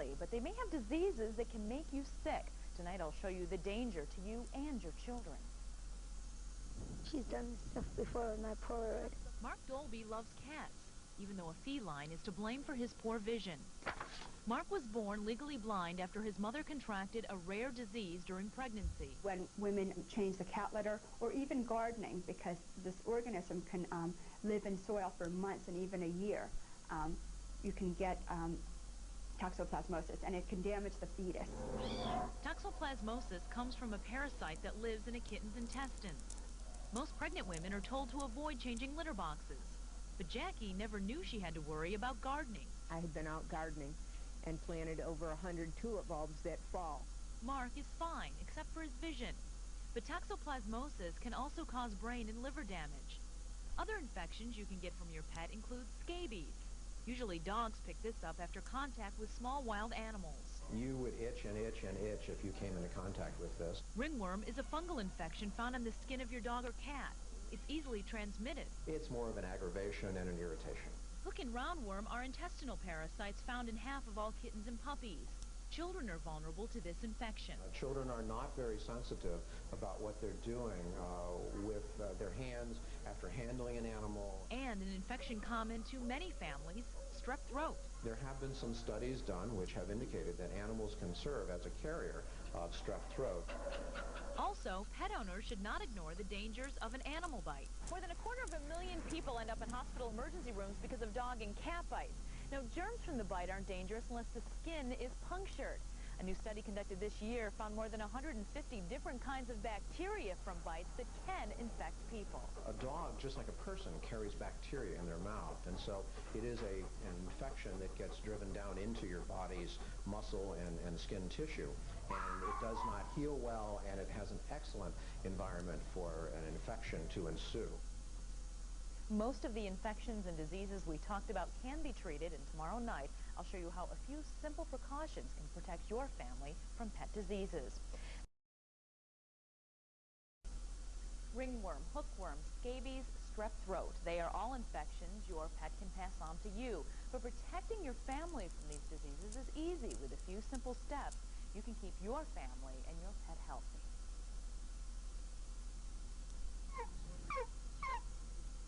friendly, but they may have diseases that can make you sick. Tonight I'll show you the danger to you and your children. She's done stuff before with my Polaroid. Mark Dolby loves cats, even though a feline is to blame for his poor vision. Mark was born legally blind after his mother contracted a rare disease during pregnancy. When women change the cat litter, or even gardening, because this organism can live in soil for months and even a year, you can get toxoplasmosis, and it can damage the fetus. Toxoplasmosis comes from a parasite that lives in a kitten's intestines. Most pregnant women are told to avoid changing litter boxes. But Jackie never knew she had to worry about gardening. I had been out gardening and planted over 100 tulip bulbs that fall. Mark is fine, except for his vision. But toxoplasmosis can also cause brain and liver damage. Other infections you can get from your pet include scabies. Usually dogs pick this up after contact with small wild animals. You would itch and itch and itch if you came into contact with this. Ringworm is a fungal infection found on the skin of your dog or cat. It's easily transmitted. It's more of an aggravation and an irritation. Hook and roundworm are intestinal parasites found in half of all kittens and puppies. Children are vulnerable to this infection. Children are not very sensitive about what they're doing with their hands after handling an animal. And an infection common to many families, strep throat. There have been some studies done which have indicated that animals can serve as a carrier of strep throat. Also, pet owners should not ignore the dangers of an animal bite. More than 250,000 people end up in hospital emergency rooms because of dog and cat bites. Now, germs from the bite aren't dangerous unless the skin is punctured. A new study conducted this year found more than 150 different kinds of bacteria from bites that can infect people. A dog, just like a person, carries bacteria in their mouth, and so it is an infection that gets driven down into your body's muscle and skin tissue, and it does not heal well, and it has an excellent environment for an infection to ensue. Most of the infections and diseases we talked about can be treated, and tomorrow night I'll show you how a few simple precautions can protect your family from pet diseases. Ringworm, hookworm, scabies, strep throat. They are all infections your pet can pass on to you. But protecting your family from these diseases is easy. With a few simple steps, you can keep your family and your pet healthy.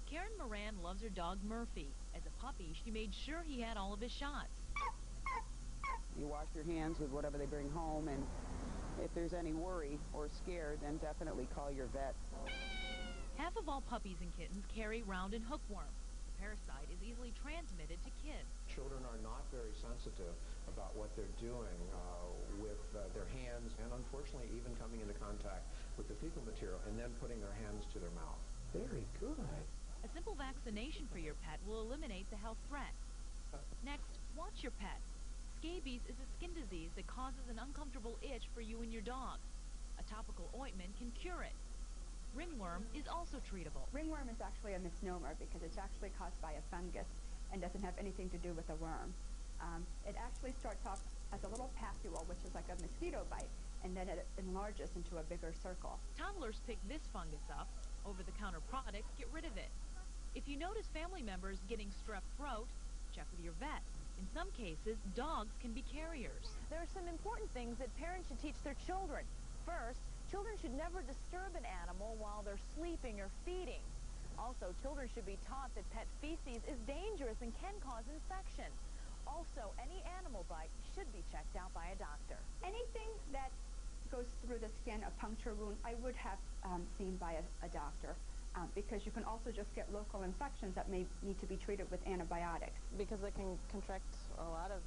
Karen Moran loves her dog Murphy. As a puppy, she made sure he had all of his shots. You wash your hands with whatever they bring home, and if there's any worry or scare, then definitely call your vet. Half of all puppies and kittens carry round and hookworm. The parasite is easily transmitted to kids. Children are not very sensitive about what they're doing with their hands, and unfortunately even coming into contact with the fecal material and then putting their hands to their mouth. Very good. A simple vaccination for your pet will eliminate the health threat. Next, watch your pet. Scabies is a skin disease that causes an uncomfortable itch for you and your dog. A topical ointment can cure it. Ringworm is also treatable. Ringworm is actually a misnomer because it's actually caused by a fungus and doesn't have anything to do with a worm. It actually starts off as a little papule, which is like a mosquito bite, and then it enlarges into a bigger circle. Toddlers pick this fungus up. Over-the-counter products get rid of it. If you notice family members getting strep throat, check with your vet. In some cases, dogs can be carriers. There are some important things that parents should teach their children. First, children should never disturb an animal while they're sleeping or feeding. Also, children should be taught that pet feces is dangerous and can cause infection. Also, any animal bite should be checked out by a doctor. Anything that goes through the skin, a puncture wound, I would have seen by a doctor. Because you can also just get local infections that may need to be treated with antibiotics. Because it can contract a lot of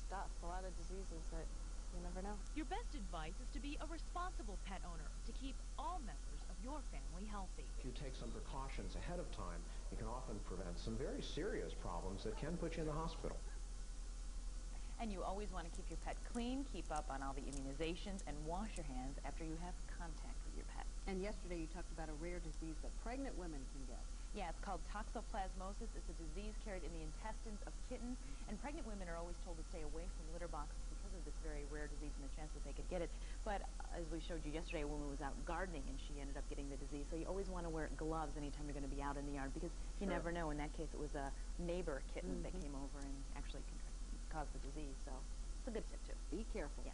stuff, a lot of diseases that you never know. Your best advice is to be a responsible pet owner to keep all members of your family healthy. If you take some precautions ahead of time, you can often prevent some very serious problems that can put you in the hospital. And you always want to keep your pet clean, keep up on all the immunizations, and wash your hands after you have contact with your pet. And yesterday you talked about a rare disease that pregnant women can get. Yeah, it's called toxoplasmosis. It's a disease carried in the intestines of kittens, and pregnant women are always told to stay away from litter boxes because of this very rare disease and the chance that they could get it. But as we showed you yesterday, a woman was out gardening and she ended up getting the disease. So you always want to wear gloves anytime you're going to be out in the yard because you never know. In that case, it was a neighbor kitten that came over and actually caused the disease. So It's a good tip too. Be careful. Yeah.